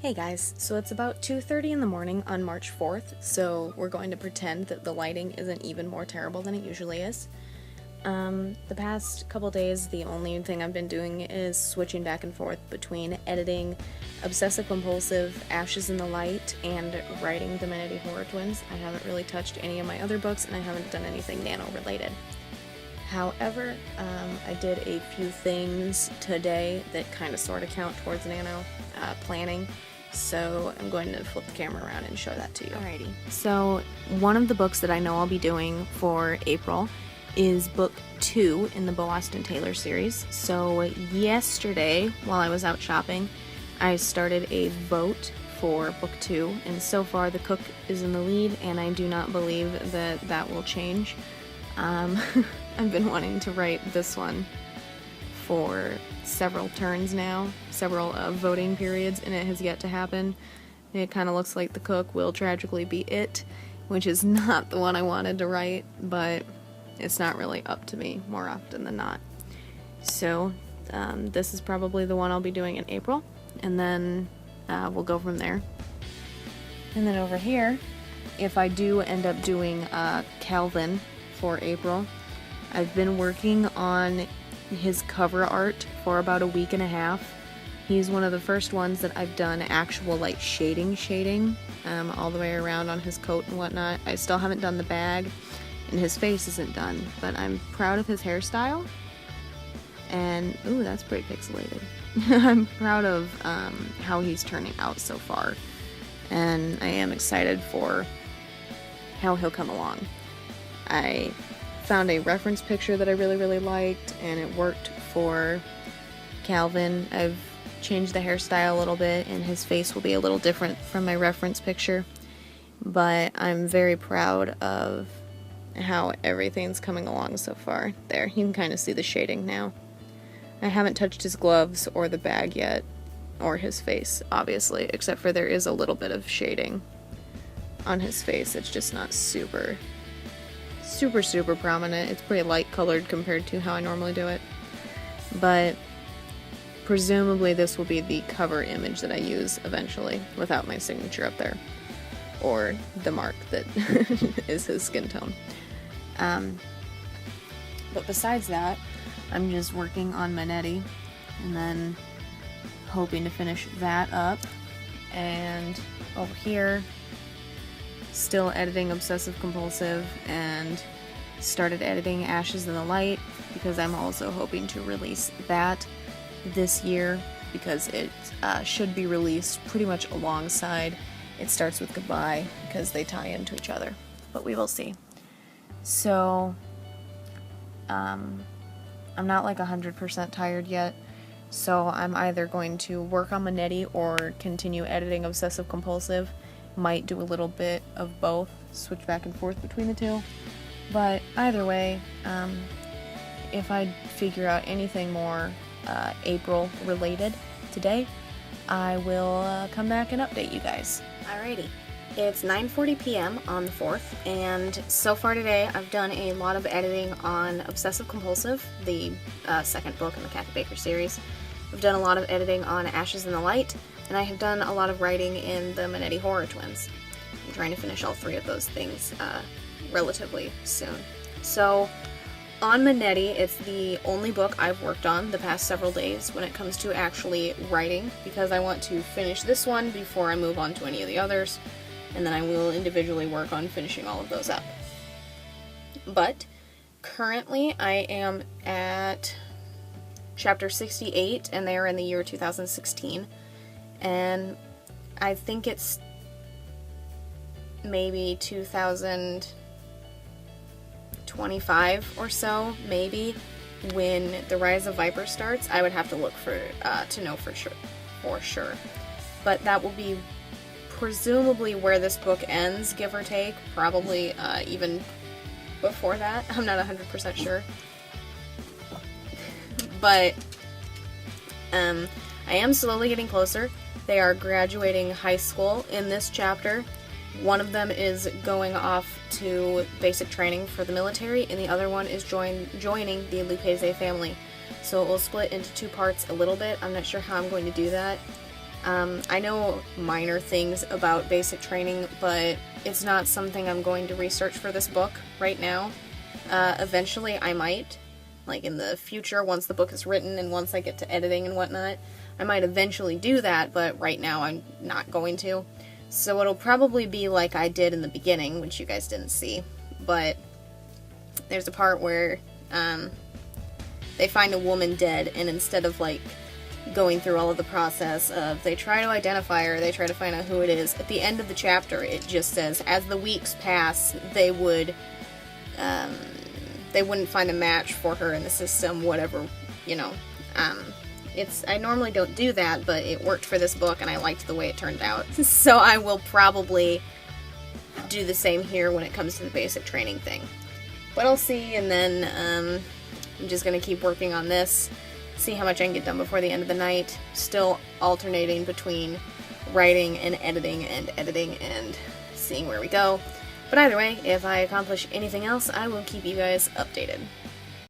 Hey guys, so it's about 2:30 in the morning on March 4th, so we're going to pretend that the lighting isn't even more terrible than it usually is. The past couple days, the only thing I've been doing is switching back and forth between editing Obsessive Compulsive, Ashes in the Light, and writing the CampNaNo Horror Twins. I haven't really touched any of my other books, and I haven't done anything Nano related. However, I did a few things today that kind of sort of count towards Nano planning. So I'm going to flip the camera around and show that to you. Alrighty. So one of the books that I know I'll be doing for April is book 2 in the Bo Austin Taylor series. So yesterday, while I was out shopping, I started a vote for book 2, and so far the cook is in the lead, and I do not believe that that will change. I've been wanting to write this one for several turns now, several voting periods, and it has yet to happen. It kind of looks like the cook will tragically be it, which is not the one I wanted to write, but it's not really up to me more often than not. So this is probably the one I'll be doing in April, and then we'll go from there. And then over here, if I do end up doing Calvin for April, I've been working on his cover art for about a week and a half. He's one of the first ones that I've done actual like shading all the way around on his coat and whatnot. I still haven't done the bag, and his face isn't done, but I'm proud of his hairstyle. And ooh, that's pretty pixelated. I'm proud of how he's turning out so far, and I am excited for how he'll come along. I found a reference picture that I really liked, and it worked for Calvin. I've changed the hairstyle a little bit, and his face will be a little different from my reference picture, but I'm very proud of how everything's coming along so far. There, you can kind of see the shading now. I haven't touched his gloves or the bag yet, or his face, obviously, except for there is a little bit of shading on his face. It's just not super prominent. It's pretty light colored compared to how I normally do it. But presumably this will be the cover image that I use eventually, without my signature up there, or the mark that is his skin tone. But besides that, I'm just working on Manetti, and then hoping to finish that up. And over here, still editing Obsessive Compulsive, and started editing Ashes in the Light, because I'm also hoping to release that this year, because it should be released pretty much alongside It Starts With Goodbye, because they tie into each other, but we will see. So I'm not like 100% tired yet, so I'm either going to work on Manetti or continue editing Obsessive Compulsive. Might do a little bit of both, switch back and forth between the two, but either way, if I figure out anything more April related today, I will come back and update you guys. Alrighty, it's 9:40 p.m. on the 4th, and so far today I've done a lot of editing on Obsessive Compulsive, the second book in the Kathy Baker series. I've done a lot of editing on Ashes in the Light, and I have done a lot of writing in the CampNaNo Horror Twins. I'm trying to finish all 3 of those things relatively soon. So, on Manetti, it's the only book I've worked on the past several days when it comes to actually writing, because I want to finish this one before I move on to any of the others, and then I will individually work on finishing all of those up. But, currently I am at chapter 68, and they are in the year 2016. And I think it's maybe 2025 or so, maybe, when The Rise of Viper starts. I would have to look for to know for sure. But that will be presumably where this book ends, give or take. Probably even before that. I'm not 100% sure. But I am slowly getting closer. They are graduating high school in this chapter. One of them is going off to basic training for the military, and the other one is joining the Lucchese family. So it will split into 2 parts a little bit. I'm not sure how I'm going to do that. I know minor things about basic training, but it's not something I'm going to research for this book right now. Eventually I might, like in the future, once the book is written and once I get to editing and whatnot, I might eventually do that, but right now I'm not going to. So it'll probably be like I did in the beginning, which you guys didn't see, but there's a part where they find a woman dead, and instead of like going through all of the process of they try to identify her, they try to find out who it is, at the end of the chapter it just says as the weeks pass they wouldn't find a match for her in the system, whatever, you know. I normally don't do that, but it worked for this book and I liked the way it turned out. So I will probably do the same here when it comes to the basic training thing. But I'll see, and then I'm just going to keep working on this, see how much I can get done before the end of the night, still alternating between writing and editing and seeing where we go. But either way, if I accomplish anything else, I will keep you guys updated.